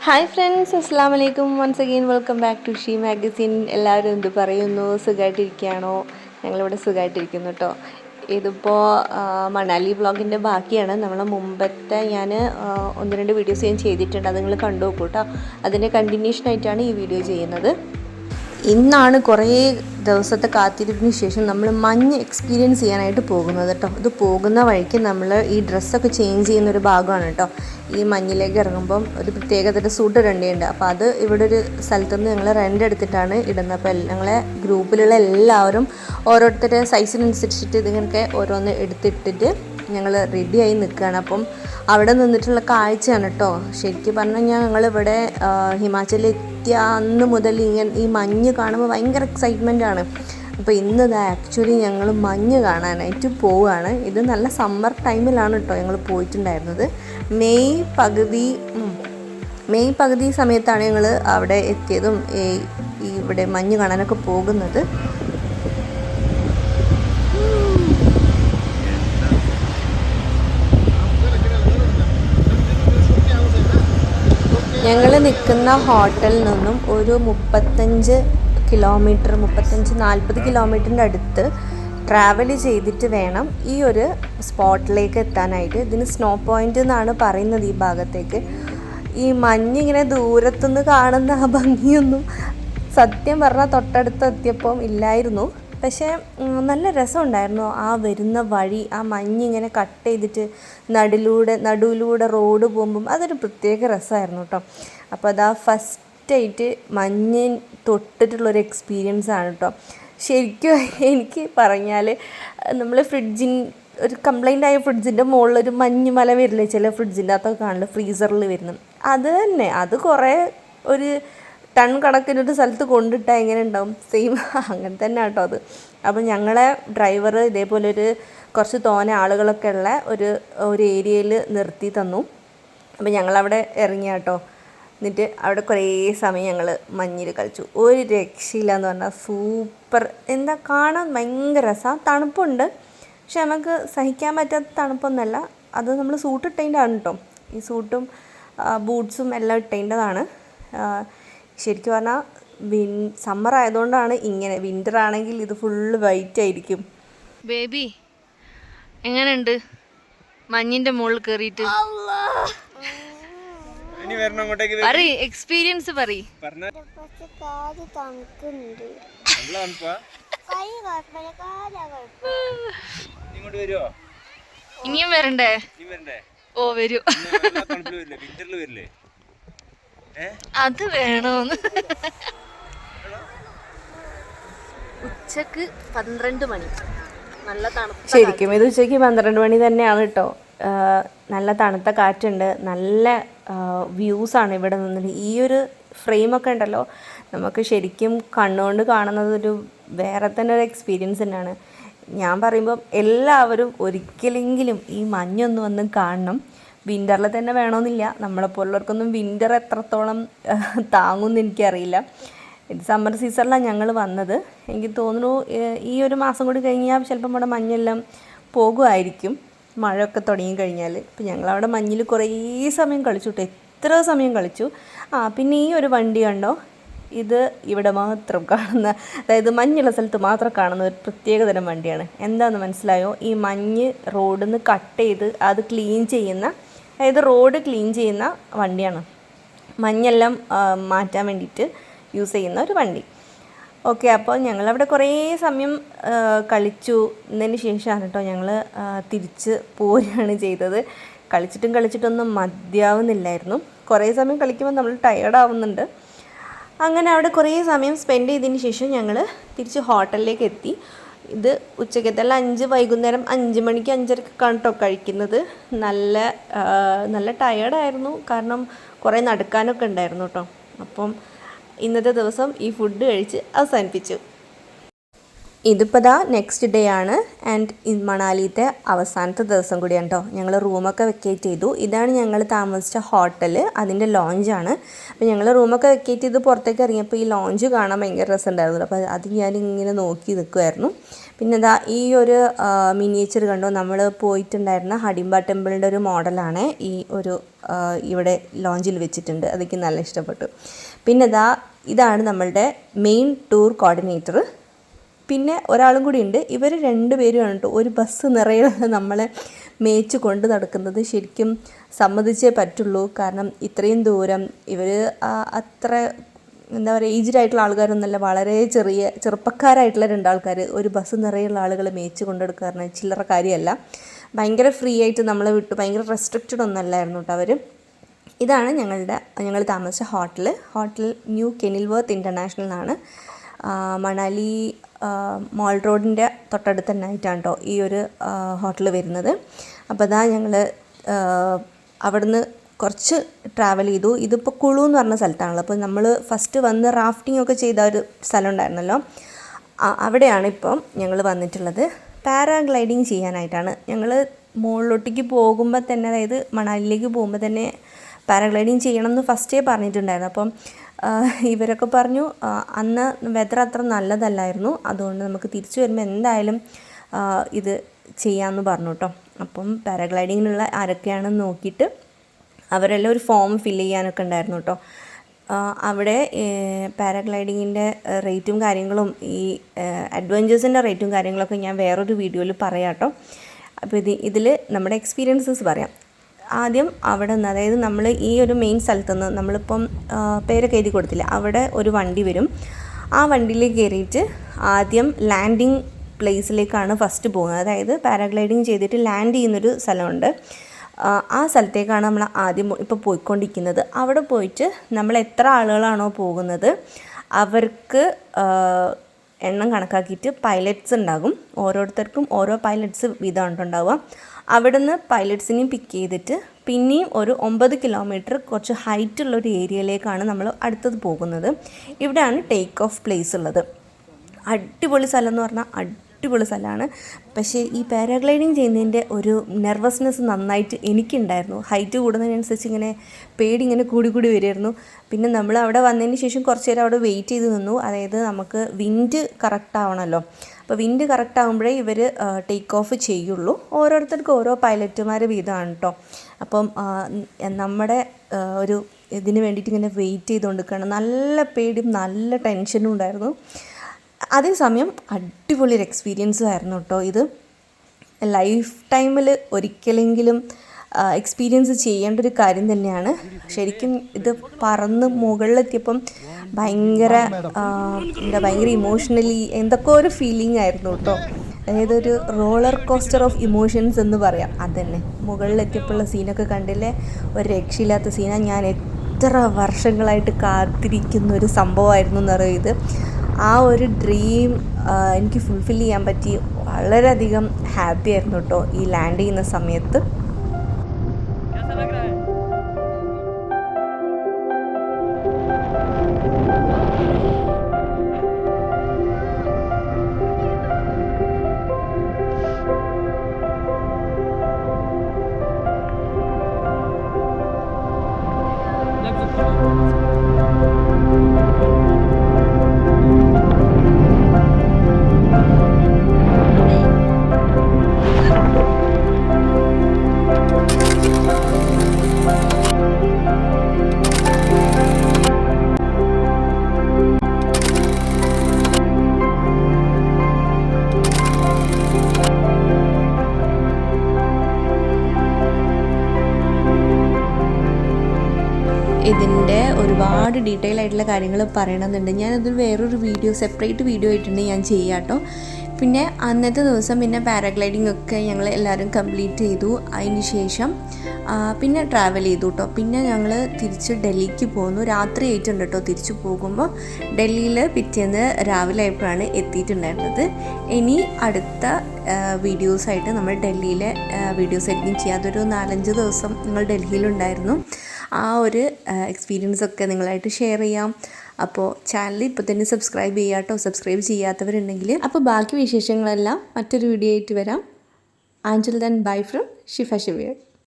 Hi friends, അസ്സാം വലൈക്കും. Once again welcome back to She Magazine. എല്ലാവരും എന്ത് പറയുന്നു? സുഖമായിട്ടിരിക്കുകയാണോ? ഞങ്ങളിവിടെ സുഖമായിട്ടിരിക്കുന്നു കേട്ടോ. ഇതിപ്പോൾ മണാലി വ്ളോഗിൻ്റെ ബാക്കിയാണ്. നമ്മളെ മുമ്പത്തെ ഞാൻ ഒന്ന് രണ്ട് വീഡിയോസ് ഞാൻ ചെയ്തിട്ടുണ്ട്, അത് നിങ്ങൾ കണ്ടു നോക്കൂ കേട്ടോ. അതിൻ്റെ കണ്ടിന്യൂഷനായിട്ടാണ് ഈ വീഡിയോ ചെയ്യുന്നത്. ഇന്നാണ് കുറേ ദിവസത്തെ കാത്തിരിപ്പിന് ശേഷം നമ്മൾ മഞ്ഞ് എക്സ്പീരിയൻസ് ചെയ്യാനായിട്ട് പോകുന്നത് കേട്ടോ. ഇത് പോകുന്ന വഴിക്ക് നമ്മൾ ഈ ഡ്രസ്സൊക്കെ ചേഞ്ച് ചെയ്യുന്നൊരു ഭാഗമാണ് കേട്ടോ. ഈ മഞ്ഞിലേക്ക് ഇറങ്ങുമ്പം ഒരു പ്രത്യേകതരം സൂട്ട് ഇടേണ്ടതുണ്ട്. അപ്പോൾ അത് ഇവിടെ ഒരു സ്ഥലത്തുനിന്ന് ഞങ്ങൾ റെൻ്റ് എടുത്തിട്ടാണ് ഇടുന്നത്. അപ്പോൾ ഞങ്ങളെ ഗ്രൂപ്പിലുള്ള എല്ലാവരും ഓരോരുത്തരുടെ സൈസിനനുസരിച്ചിട്ട് ഇതിങ്ങനെയൊക്കെ ഓരോന്ന് എടുത്തിട്ടിട്ട് ഞങ്ങൾ റെഡിയായി നിൽക്കുകയാണ്. അപ്പം അവിടെ നിന്നിട്ടുള്ള കാഴ്ചയാണ് കേട്ടോ. ശരിക്കും പറഞ്ഞു കഴിഞ്ഞാൽ ഞങ്ങളിവിടെ ഹിമാചലിൽ എത്തിയ അന്ന് മുതൽ ഈ മഞ്ഞ് കാണുമ്പോൾ ഭയങ്കര എക്സൈറ്റ്മെൻ്റ് ആണ്. അപ്പോൾ ഇന്ന് ആക്ച്വലി ഞങ്ങൾ മഞ്ഞ് കാണാനായിട്ട് പോവുകയാണ്. ഇത് നല്ല സമ്മർ ടൈമിലാണ് കേട്ടോ ഞങ്ങൾ പോയിട്ടുണ്ടായിരുന്നത്. മെയ് പകുതി സമയത്താണ് ഞങ്ങൾ അവിടെ എത്തിയതും ഇവിടെ മഞ്ഞ് കാണാനൊക്കെ പോകുന്നത്. ഞങ്ങൾ നിൽക്കുന്ന ഹോട്ടലിൽ നിന്നും ഒരു 35-40 കിലോമീറ്ററിൻ്റെ അടുത്ത് ട്രാവൽ ചെയ്തിട്ട് വേണം ഈ ഒരു സ്പോട്ടിലേക്ക് എത്താനായിട്ട്. ഇതിന് സ്നോ പോയിൻ്റ് എന്നാണ് പറയുന്നത് ഈ ഭാഗത്തേക്ക്. ഈ മഞ്ഞിങ്ങനെ ദൂരത്തുനിന്ന് കാണുന്ന ആ ഭംഗിയൊന്നും സത്യം പറഞ്ഞാൽ തൊട്ടടുത്ത് എത്തിയപ്പം ഇല്ലായിരുന്നു. പക്ഷേ നല്ല രസമുണ്ടായിരുന്നു ആ വരുന്ന വഴി. ആ മഞ്ഞിങ്ങനെ കട്ട് ചെയ്തിട്ട് നടുവിലൂടെ റോഡ് പോകുമ്പം അതൊരു പ്രത്യേക രസമായിരുന്നു കേട്ടോ. അപ്പോൾ അതാ ഫസ്റ്റായിട്ട് മഞ്ഞ് തൊട്ടിട്ടുള്ളൊരു എക്സ്പീരിയൻസ് ആണ് കേട്ടോ. ശരിക്കും എനിക്ക് പറഞ്ഞാൽ നമ്മൾ ഒരു കംപ്ലൈൻ്റ് ആയ ഫ്രിഡ്ജിൻ്റെ മുകളിലൊരു മഞ്ഞ് മല വരില്ലേ ചില ഫ്രിഡ്ജിൻ്റെ അകത്തൊക്കെ കാണില്ല, ഫ്രീസറിൽ വരുന്നത്. അത് തന്നെ, അത് കുറേ ഒരു ടൺ കണക്കിനൊരു സ്ഥലത്ത് കൊണ്ടിട്ടാൽ എങ്ങനെ ഉണ്ടാവും, സെയിം അങ്ങനെ തന്നെ കേട്ടോ അത്. അപ്പം ഞങ്ങളെ ഡ്രൈവർ ഇതേപോലെ കുറച്ച് തോനെ ആളുകളൊക്കെ ഉള്ള ഒരു ഏരിയയിൽ നിർത്തി തന്നു. അപ്പം ഞങ്ങളവിടെ ഇറങ്ങി കേട്ടോ. എന്നിട്ട് അവിടെ കുറേ സമയം ഞങ്ങൾ മഞ്ഞിൽ കളിച്ചു. ഒരു രക്ഷയില്ല എന്ന് പറഞ്ഞാൽ സൂപ്പർ. എന്താ കാണാൻ ഭയങ്കര രസമാണ്. തണുപ്പുണ്ട്, പക്ഷെ നമുക്ക് സഹിക്കാൻ പറ്റാത്ത തണുപ്പൊന്നുമല്ല. അത് നമ്മൾ സൂട്ട് ഇട്ടതിൻ്റെതാണ് കേട്ടോ. ഈ സൂട്ടും ബൂട്ട്സും എല്ലാം ഇട്ടതിൻ്റെതാണ്. ശരിക്കും പറഞ്ഞാൽ സമ്മർ ആയതുകൊണ്ടാണ് ഇങ്ങനെ. വിൻ്റർ ആണെങ്കിൽ ഇത് ഫുള്ള് വൈറ്റ് ആയിരിക്കും. ബേബി എങ്ങനെയുണ്ട് മഞ്ഞിൻ്റെ മുകളിൽ കയറിയിട്ട്? എക്സ്പീരിയൻസ് പറയ്. ഇനിയും വരണ്ടേ? ഓ വരൂ. അത് വേണോന്ന്. ഉച്ചക്ക് 12 മണി, നല്ല തണുപ്പ്. ശരിക്കും ഇത് ഉച്ചയ്ക്ക് 12 മണി തന്നെയാണ് കേട്ടോ. നല്ല തണുത്ത കാറ്റുണ്ട്, നല്ല വ്യൂസാണ് ഇവിടെ നിന്നിട്ട്. ഈ ഒരു ഫ്രെയിമൊക്കെ ഉണ്ടല്ലോ, നമുക്ക് ശരിക്കും കണ്ണുകൊണ്ട് കാണുന്നത് ഒരു വേറെ തന്നെ ഒരു എക്സ്പീരിയൻസ് തന്നെയാണ്. ഞാൻ പറയുമ്പം എല്ലാവരും ഒരിക്കലെങ്കിലും ഈ മഞ്ഞൊന്ന് വന്ന് കാണണം. വിൻ്ററിൽ തന്നെ വേണമെന്നില്ല, നമ്മളെപ്പോലുള്ളവർക്കൊന്നും വിൻ്റർ എത്രത്തോളം താങ്ങുമെന്ന് എനിക്കറിയില്ല. ഇത് സമ്മർ സീസണിലാണ് ഞങ്ങൾ വന്നത്. എനിക്ക് തോന്നുന്നു ഈ ഒരു മാസം കൂടി കഴിഞ്ഞാൽ ചിലപ്പം ഇവിടെ മഞ്ഞെല്ലാം പോകുമായിരിക്കും, മഴയൊക്കെ തുടങ്ങി കഴിഞ്ഞാൽ. ഇപ്പം ഞങ്ങളവിടെ മഞ്ഞിൽ കുറേ സമയം കളിച്ചു കേട്ടോ, എത്ര സമയം കളിച്ചു. പിന്നെ ഈ ഒരു വണ്ടി കണ്ടോ, ഇത് ഇവിടെ മാത്രം കാണുന്ന, അതായത് മഞ്ഞുള്ള സ്ഥലത്ത് മാത്രം കാണുന്ന ഒരു പ്രത്യേകതരം വണ്ടിയാണ്. എന്താണെന്ന് മനസ്സിലായോ? ഈ മഞ്ഞ് റോഡിൽ നിന്ന് കട്ട് ചെയ്ത് അത് ക്ലീൻ ചെയ്യുന്ന, അതായത് റോഡ് ക്ലീൻ ചെയ്യുന്ന വണ്ടിയാണ്. മഞ്ഞെല്ലാം മാറ്റാൻ വേണ്ടിയിട്ട് യൂസ് ചെയ്യുന്ന ഒരു വണ്ടി. ഓക്കെ, അപ്പോൾ ഞങ്ങളവിടെ കുറേ സമയം കളിച്ചു. എന്നതിന് ശേഷമാണ് കേട്ടോ ഞങ്ങൾ തിരിച്ച് പോരുകയാണ് ചെയ്തത്. കളിച്ചിട്ടൊന്നും മതിയാവുന്നില്ലായിരുന്നു. കുറേ സമയം കളിക്കുമ്പോൾ നമ്മൾ ടയേർഡാവുന്നുണ്ട്. അങ്ങനെ അവിടെ കുറേ സമയം സ്പെൻഡ് ചെയ്തതിന് ശേഷം ഞങ്ങൾ തിരിച്ച് ഹോട്ടലിലേക്ക് എത്തി. ഇത് ഉച്ചക്കത്തെ ലഞ്ച് വൈകുന്നേരം 5 മണിക്ക് 5:30 കേട്ടോ കഴിക്കുന്നത്. നല്ല ടയേർഡായിരുന്നു, കാരണം കുറേ നടക്കാനൊക്കെ ഉണ്ടായിരുന്നു കേട്ടോ. അപ്പം ഇന്നത്തെ ദിവസം ഈ ഫുഡ് കഴിച്ച് അവസാനിപ്പിച്ചു. ഇതിപ്പോൾ നെക്സ്റ്റ് ഡേ ആണ് ആൻഡ് മണാലിത്തെ അവസാനത്തെ ദിവസം കൂടിയാണ് കേട്ടോ. ഞങ്ങൾ റൂമൊക്കെ വെക്കേറ്റ് ചെയ്തു. ഇതാണ് ഞങ്ങൾ താമസിച്ച ഹോട്ടൽ, അതിൻ്റെ ലോഞ്ചാണ്. അപ്പോൾ ഞങ്ങൾ റൂമൊക്കെ വെക്കേറ്റ് ചെയ്ത് പുറത്തേക്ക് ഇറങ്ങിയപ്പോൾ ഈ ലോഞ്ച് കാണാൻ ഭയങ്കര രസമുണ്ടായിരുന്നു. അപ്പോൾ അത് ഞാനിങ്ങനെ നോക്കി നിൽക്കുമായിരുന്നു. പിന്നെ ഈ ഒരു മിനിയേച്ചർ കണ്ടോ, നമ്മൾ പോയിട്ടുണ്ടായിരുന്ന ഹഡിംബ ടെമ്പിളിൻ്റെ ഒരു മോഡലാണ് ഈ ഒരു ഇവിടെ ലോഞ്ചിൽ വെച്ചിട്ടുണ്ട്. അതൊക്കെ നല്ല ഇഷ്ടപ്പെട്ടു. പിന്നെ ഇതാണ് നമ്മളുടെ മെയിൻ ടൂർ കോർഡിനേറ്റർ. പിന്നെ ഒരാളും കൂടി ഉണ്ട്. ഇവർ 2 പേരുമാണ് കേട്ടോ ഒരു ബസ് നിറയെ നമ്മളെ മേച്ച് കൊണ്ട് നടക്കുന്നത്. ശരിക്കും സമ്മതിച്ചേ പറ്റുള്ളൂ. കാരണം ഇത്രയും ദൂരം ഇവർ അത്ര എന്താ പറയുക ഏജ്ഡ് ആയിട്ടുള്ള ആൾക്കാരൊന്നുമല്ല, വളരെ ചെറുപ്പക്കാരായിട്ടുള്ള 2 ആൾക്കാർ ഒരു ബസ് നിറയുള്ള ആളുകളെ മേച്ച് കൊണ്ടെടുക്കുക പറഞ്ഞാൽ ചില്ലറ കാര്യമല്ല. ഭയങ്കര ഫ്രീ ആയിട്ട് നമ്മളെ വിട്ടു. ഭയങ്കര റെസ്ട്രിക്റ്റഡ് ഒന്നല്ലായിരുന്നു കേട്ടോ അവർ. ഇതാണ് ഞങ്ങൾ താമസിച്ച ഹോട്ടൽ ന്യൂ കെനിൽവർത്ത് ഇൻ്റർനാഷണൽ ആണ്. മണാലി മോൾ റോഡിൻ്റെ തൊട്ടടുത്ത് തന്നെ ആയിട്ടാണ് കേട്ടോ ഈ ഒരു ഹോട്ടൽ വരുന്നത്. അപ്പോൾ ഞങ്ങൾ അവിടുന്ന് കുറച്ച് ട്രാവൽ ചെയ്തു. ഇതിപ്പോൾ കുളു എന്ന് പറഞ്ഞ സ്ഥലത്താണല്ലോ. അപ്പോൾ നമ്മൾ ഫസ്റ്റ് വന്ന് റാഫ്റ്റിംഗ് ഒക്കെ ചെയ്ത ഒരു സ്ഥലം ഉണ്ടായിരുന്നല്ലോ, അവിടെയാണ് ഇപ്പം ഞങ്ങൾ വന്നിട്ടുള്ളത്. പാരാഗ്ലൈഡിങ് ചെയ്യാനായിട്ടാണ്. ഞങ്ങൾ മുകളിലോട്ടേക്ക് പോകുമ്പോൾ തന്നെ, അതായത് മണാലിയിലേക്ക് പോകുമ്പോൾ തന്നെ പാരാഗ്ലൈഡിങ് ചെയ്യണം എന്ന് ഫസ്റ്റേ പറഞ്ഞിട്ടുണ്ടായിരുന്നു. അപ്പം ഇവരൊക്കെ പറഞ്ഞു അന്ന് വെതർ അത്ര നല്ലതല്ലായിരുന്നു, അതുകൊണ്ട് നമുക്ക് തിരിച്ചു വരുമ്പോൾ എന്തായാലും ഇത് ചെയ്യാമെന്ന് പറഞ്ഞു കേട്ടോ. അപ്പം പാരാഗ്ലൈഡിങ്ങിനുള്ള ആരൊക്കെയാണെന്ന് നോക്കിയിട്ട് അവരെല്ലാം ഒരു ഫോം ഫില്ല് ചെയ്യാനൊക്കെ ഉണ്ടായിരുന്നു കേട്ടോ. അവിടെ പാരാഗ്ലൈഡിങ്ങിൻ്റെ റേറ്റും കാര്യങ്ങളും ഈ അഡ്വഞ്ചേഴ്സിൻ്റെ റേറ്റും കാര്യങ്ങളൊക്കെ ഞാൻ വേറൊരു വീഡിയോയിൽ പറയാം കേട്ടോ. അപ്പോൾ ഇതിൽ നമ്മുടെ എക്സ്പീരിയൻസസ് പറയാം. ആദ്യം അവിടെ നിന്ന്, അതായത് നമ്മൾ ഈ ഒരു മെയിൻ സ്ഥലത്തു നിന്ന് നമ്മളിപ്പം പേരൊക്കെ എഴുതി കൊടുത്തില്ല, അവിടെ ഒരു വണ്ടി വരും. ആ വണ്ടിയിൽ കയറിയിട്ട് ആദ്യം ലാൻഡിങ് പ്ലേസിലേക്കാണ് ഫസ്റ്റ് പോകുന്നത്. അതായത് പാരാഗ്ലൈഡിങ് ചെയ്തിട്ട് ലാൻഡ് ചെയ്യുന്നൊരു സ്ഥലമുണ്ട്. ആ സ്ഥലത്തേക്കാണ് നമ്മൾ ആദ്യം ഇപ്പോൾ പോയിക്കൊണ്ടിരിക്കുന്നത്. അവിടെ പോയിട്ട് നമ്മൾ എത്ര ആളുകളാണോ പോകുന്നത് അവർക്ക് എണ്ണം കണക്കാക്കിയിട്ട് പൈലറ്റ്സ് ഉണ്ടാകും. ഓരോരുത്തർക്കും ഓരോ പൈലറ്റ്സ് വീതമാണ് ഉണ്ടാവുക. അവിടുന്ന് പൈലറ്റ്സിനെയും പിക്ക് ചെയ്തിട്ട് പിന്നെയും ഒരു 9 കിലോമീറ്റർ കുറച്ച് ഹൈറ്റുള്ളൊരു ഏരിയയിലേക്കാണ് നമ്മൾ അടുത്തത് പോകുന്നത്. ഇവിടെയാണ് ടേക്ക് ഓഫ് പ്ലേസ് ഉള്ളത്. അടിപൊളി സ്ഥലം എന്ന് പറഞ്ഞാൽ അടിപൊളി സ്ഥലമാണ്. പക്ഷേ ഈ പാരാഗ്ലൈഡിങ് ചെയ്യുന്നതിൻ്റെ ഒരു നെർവസ്നെസ് നന്നായിട്ട് എനിക്കുണ്ടായിരുന്നു. ഹൈറ്റ് കൂടുന്നതിനനുസരിച്ച് ഇങ്ങനെ പേടി ഇങ്ങനെ കൂടി വരുമായിരുന്നു. പിന്നെ നമ്മൾ അവിടെ വന്നതിന് ശേഷം കുറച്ച് നേരം അവിടെ വെയിറ്റ് ചെയ്ത് നിന്നു. അതായത് നമുക്ക് വിൻഡ് കറക്റ്റ് ആവണമല്ലോ. അപ്പോൾ വിൻഡ് കറക്റ്റ് ആകുമ്പോഴേ ഇവർ ടേക്ക് ഓഫ് ചെയ്യുള്ളൂ. ഓരോരുത്തർക്കും ഓരോ പൈലറ്റുമാർ വീതമാണ് കേട്ടോ. അപ്പം നമ്മുടെ ഒരു ഇതിന് വേണ്ടിയിട്ട് ഇങ്ങനെ വെയിറ്റ് ചെയ്തുകൊണ്ടിരിക്കുകയാണ്. നല്ല പേടിയും നല്ല ടെൻഷനും ഉണ്ടായിരുന്നു. അതേസമയം അടിപൊളിയൊരു എക്സ്പീരിയൻസും ആയിരുന്നു കേട്ടോ. ഇത് ലൈഫ് ടൈമിൽ ഒരിക്കലെങ്കിലും എക്സ്പീരിയൻസ് ചെയ്യേണ്ട ഒരു കാര്യം തന്നെയാണ്. ശരിക്കും ഇത് പറന്ന് മുകളിലെത്തിയപ്പം ഭയങ്കര ഇമോഷണലി എന്തൊക്കെ ഒരു ഫീലിംഗ് ആയിരുന്നു കേട്ടോ. അതായത് ഒരു റോളർ കോസ്റ്റർ ഓഫ് ഇമോഷൻസ് എന്ന് പറയാം. അതന്നെ മുകളിലെത്തിയപ്പോഴുള്ള സീനൊക്കെ കണ്ടില്ലേ, ഒരു രക്ഷയില്ലാത്ത സീനാണ്. ഞാൻ എത്ര വർഷങ്ങളായിട്ട് കാത്തിരിക്കുന്ന ഒരു സംഭവമായിരുന്നു എന്ന് പറയും ഇത്. ആ ഒരു ഡ്രീം എനിക്ക് ഫുൾഫിൽ ചെയ്യാൻ പറ്റി. വളരെയധികം ഹാപ്പി ആയിരുന്നു കേട്ടോ ഈ ലാൻഡ് ചെയ്യുന്ന സമയത്ത്. ഇതിൻ്റെ ഒരുപാട് ഡീറ്റെയിൽ ആയിട്ടുള്ള കാര്യങ്ങൾ പറയണമെന്നുണ്ട്. ഞാനതൊരു വേറൊരു വീഡിയോ, സെപ്പറേറ്റ് വീഡിയോ ആയിട്ടുണ്ടെങ്കിൽ ഞാൻ ചെയ്യാം കേട്ടോ. പിന്നെ അന്നത്തെ ദിവസം പിന്നെ പാരാഗ്ലൈഡിംഗ് ഒക്കെ ഞങ്ങൾ എല്ലാവരും കംപ്ലീറ്റ് ചെയ്തു. അതിന് ശേഷം പിന്നെ ട്രാവൽ ചെയ്തു കേട്ടോ. പിന്നെ ഞങ്ങൾ തിരിച്ച് ഡൽഹിക്ക് പോന്നു. രാത്രി ആയിട്ടുണ്ട് കേട്ടോ തിരിച്ചു പോകുമ്പോൾ. ഡൽഹിയിൽ പിറ്റേന്ന് രാവിലെ ആയപ്പോഴാണ് എത്തിയിട്ടുണ്ടായിരുന്നത്. ഇനി അടുത്ത വീഡിയോസായിട്ട് നമ്മൾ ഡൽഹിയിലെ വീഡിയോസ് ആയിരിക്കും ചെയ്യാം. അതൊരു 4-5 ദിവസം ഞങ്ങൾ ഡൽഹിയിലുണ്ടായിരുന്നു. ആ ഒരു എക്സ്പീരിയൻസ് ഒക്കെ നിങ്ങളായിട്ട് ഷെയർ ചെയ്യാം. അപ്പോൾ ചാനൽ ഇപ്പോൾ തന്നെ സബ്സ്ക്രൈബ് ചെയ്യുക കേട്ടോ, സബ്സ്ക്രൈബ് ചെയ്യാത്തവരുണ്ടെങ്കിൽ. അപ്പോൾ ബാക്കി വിശേഷങ്ങളെല്ലാം മറ്റൊരു വീഡിയോ ആയിട്ട് വരാം. Until then, bye from Shifa Shavir.